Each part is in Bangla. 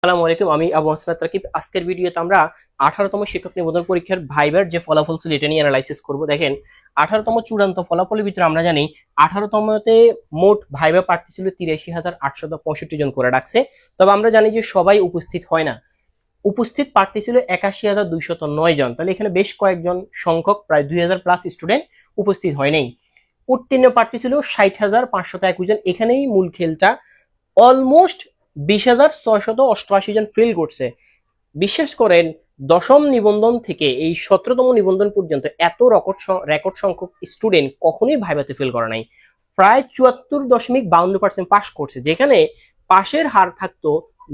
আসসালামু আলাইকুম, আমি আবু হাসনাত রাকিব। আজকের ভিডিওতে আমরা 18তম শিক্ষক নিবন্ধন পরীক্ষার ভাইবার যে ফলাফল ছিল এটা নিয়ে অ্যানালাইসিস করব। দেখেন, 18তম চূড়ান্ত ফলাফলের ভিতরে আমরা জানি 18তমতে মোট ভাইবা প্রার্থী ছিল 83,865 জন করে রাখছে। তবে আমরা জানি যে সবাই উপস্থিত হয় না, উপস্থিত প্রার্থী ছিল 81,209 জন। তাহলে এখানে বেশ কয়েকজন সংখ্যক প্রায় 2000 প্লাস স্টুডেন্ট উপস্থিত হয় নাই। উত্তীর্ণ প্রার্থী ছিল 60,521 জন। এখানেই মূল খেলটা। অলমোস্ট 20,688 জন ফেল করছে। বিশ্বাস করেন, দশম নিবন্ধন থেকে এই 17তম নিবন্ধন পর্যন্ত এত রেকর্ড সংখ্যক স্টুডেন্ট কখনোই ভাইভাতে ফেল করে নাই। প্রায় 74.52% পাস করছে, যেখানে পাশের হার থাকতো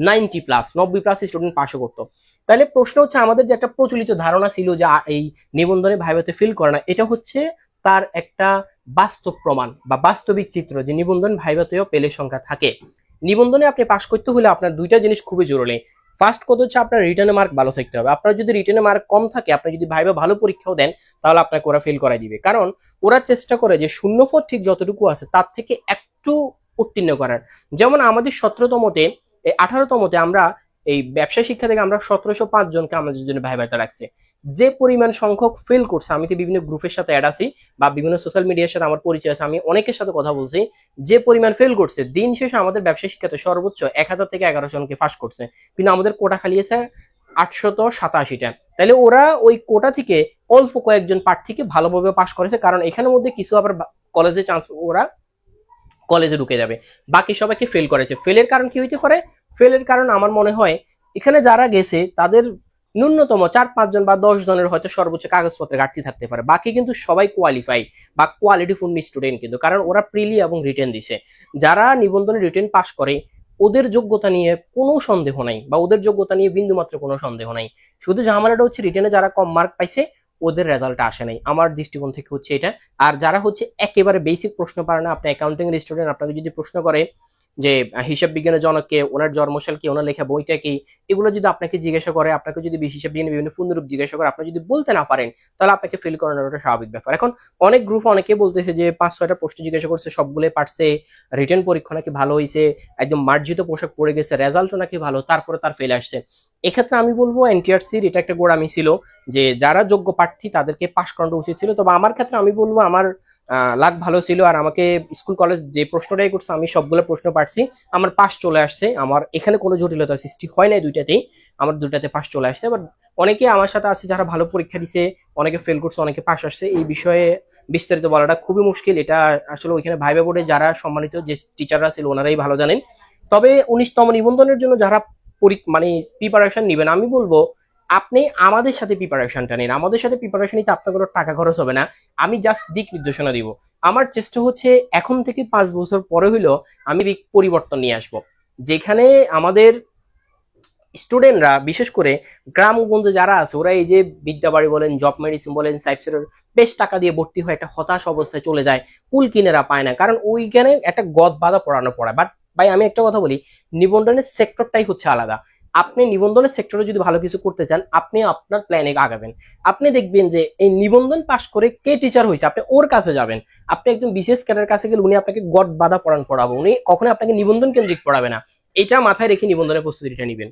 90+, 90+ স্টুডেন্ট পাশও করতো। তাহলে প্রশ্ন হচ্ছে, আমাদের যে একটা প্রচলিত ধারণা ছিল যে এই নিবন্ধনে ভাইভাতে ফেল করে না, এটা হচ্ছে তার একটা বাস্তব প্রমাণ বা বাস্তবিক চিত্র যে নিবন্ধন ভাইভাতেও পেলের সংখ্যা থাকে। নিবন্ধনে আপনি পাস করতে হলে আপনার দুইটা জিনিস খুবই জরুরি। ফার্স্ট কথা হচ্ছে আপনার রিটেনে মার্ক ভালো থাকতে হবে। আপনার যদি রিটেনে মার্ক কম থাকে, আপনি যদি ভাইবা ভালো পরীক্ষাও দেন, তাহলে আপনাকে ওরা ফেল করাই দিবে। কারণ ওরা চেষ্টা করে যে শূন্যপদ ঠিক যতটুকু আছে তার থেকে একটু উত্তীর্ণ করার। যেমন আমাদের 17তমতে 18তমতে আমরা এই ব্যবসা শিক্ষা থেকে আমরা 1705 জনকে আমাদের জন্য ভাইবাটা রাখছে। যে পরিমাণ সংখ্যক ফেল করছে, আমি তো বিভিন্ন গ্রুপের সাথে অ্যাড আছি বা বিভিন্ন সোশ্যাল মিডিয়ার সাথে আমার পরিচয় আছে, আমি অনেকের সাথে কথা বলছি, যে পরিমাণ ফেল করছে। দিন শেষে আমাদের ব্যবসা শিক্ষাতে সর্বোচ্চ 1000 থেকে 11 জনকে পাস করছে, কিন্তু আমাদের কোটা খালি আছে 887টা। তাহলে ওরা ওই কোটা থেকে অল্প কয়েকজন প্রার্থীকে ভালোভাবে পাস করেছে, কারণ এখানের মধ্যে কিছু আবার কলেজে চান্স, ওরা কলেজে ঢুকে যাবে। বাকি সবাইকে ফেল করেছে। ফেলের কারণ কি হইতে পারে? ফেলের কারণ আমার মনে হয় এখানে যারা গেছে তাদের ন্যূনতম 4-5 জন বা 10 জনের হয়তো সর্বোচ্চ কাগজপত্রে ঘাটতি থাকতে পারে। বাকি কিন্তু সবাই কোয়ালিফাই বা কোয়ালিটিফুল স্টুডেন্ট, কিন্তু কারণ ওরা প্রিলি এবং রিটেন দিছে। যারা নিবন্ধনে রিটেন পাস করে ওদের যোগ্যতা নিয়ে কোনো সন্দেহ নাই, বা ওদের যোগ্যতা নিয়ে বিন্দুমাত্র কোনো সন্দেহ নাই। শুধু ঝামেলাটা হচ্ছে রিটেনে যারা কম মার্ক পাইছে ওদের রেজাল্টটা আসে নাই, আমার দৃষ্টিকোণ থেকে হচ্ছে এটা। আর যারা হচ্ছে একেবারে বেসিক প্রশ্ন পারে না, আপনি অ্যাকাউন্টিং এর স্টুডেন্ট, আপনাকে যদি প্রশ্ন করে যে হিসাব বিজ্ঞানের জনককে, ওনার জন্মসাল কি, ওনার লেখা বইটা কি, এগুলো যদি আপনাকে জিজ্ঞাসা করে, আপনাকে যদি হিসাব বিজ্ঞানের বিভিন্ন পূর্ণরূপ জিজ্ঞাসা করে, আপনি যদি বলতে না পারেন, তাহলে আপনাকে ফেল করানোর একটা স্বাভাবিক ব্যাপার। এখন অনেক গ্রুপ অনেকে বলতেছে যে 5-6টা প্রশ্ন জিজ্ঞাসা করছে, সবগুলো পারছে, রিটেন পরীক্ষা নাকি ভালো হয়েছে, একদম মার্জিত পোশাক পরে গেছে, রেজাল্টও নাকি ভালো, তারপরে তার ফেল আসছে। এক্ষেত্রে আমি বলবো এনটিআরসির এটা একটা গোড়ামি ছিল যে যারা যোগ্য প্রার্থী তাদেরকে পাস করানো উচিত ছিল। তবে আমার ক্ষেত্রে আমি বলবো আমার লাক ভালো ছিল, আর আমাকে স্কুল কলেজ যে প্রশ্নটাই করছে আমি সবগুলো প্রশ্ন পারছি, আমার পাস চলে আসছে। আমার এখানে কোনো জটিলতা সৃষ্টি হয় নাই দুইটাতেই, আমার দুইটাতে পাস চলে আসছে। বাট অনেকে আমার সাথে আছে যারা ভালো পরীক্ষা দিছে, অনেকে ফেল করছে, অনেকে পাস আসছে। এই বিষয়ে বিস্তারিত বলাটা খুবই মুশকিল। এটা আসলে ওইখানে ভাইবা বোর্ডে যারা সম্মানিত যে টিচাররা ছিল ওনারাই ভালো জানেন। তবে 19তম নিবন্ধনের জন্য যারা মানে প্রিপারেশন নিবেন, আমি বলবো আপনি আমাদের সাথে প্রিপারেশনটা নিন। আমাদের সাথে প্রিপারেশন নিতে আপনার কোনো টাকা খরচ হবে না, আমি জাস্ট দিক নির্দেশনা দিব। আমার চেষ্টা হচ্ছে এখন থেকে 5 বছর পরে হইলেও আমি পরিবর্তন নিয়ে আসব, যেখানে আমাদের স্টুডেন্টরা বিশেষ করে গ্রামগঞ্জে যারা আছে ওরা এই যে বিদ্যাবাড়ি বলেন, জব মেডিসিন বলেন, সাইবসেটের বেশ টাকা দিয়ে ভর্তি হয় একটা হতাশ অবস্থায় চলে যায়, কুল কিনেরা পায় না, কারণ ওইখানে একটা গদ বাধা পড়ানো পড়ায়। বাট ভাই আমি একটা কথা বলি, নিবন্ধনের সেক্টরটাই হচ্ছে আলাদা। আপনি নিবন্ধনের সেক্টরে যদি ভালো কিছু করতে চান, আপনি আপনার প্ল্যানে আগাবেন। আপনি দেখবেন যে এই নিবন্ধন পাশ করে কে টিচার হয়েছে, আপনি ওর কাছে যাবেন। আপনি একজন বিসিএস ক্যাডার কাছে গেলে উনি আপনাকে গদ বাধা পড়ানো পড়াবো, উনি কখনো আপনাকে নিবন্ধন কেন্দ্রিক পড়াবে না। এটা মাথায় রেখে নিবন্ধনের প্রস্তুতিটা নেবেন।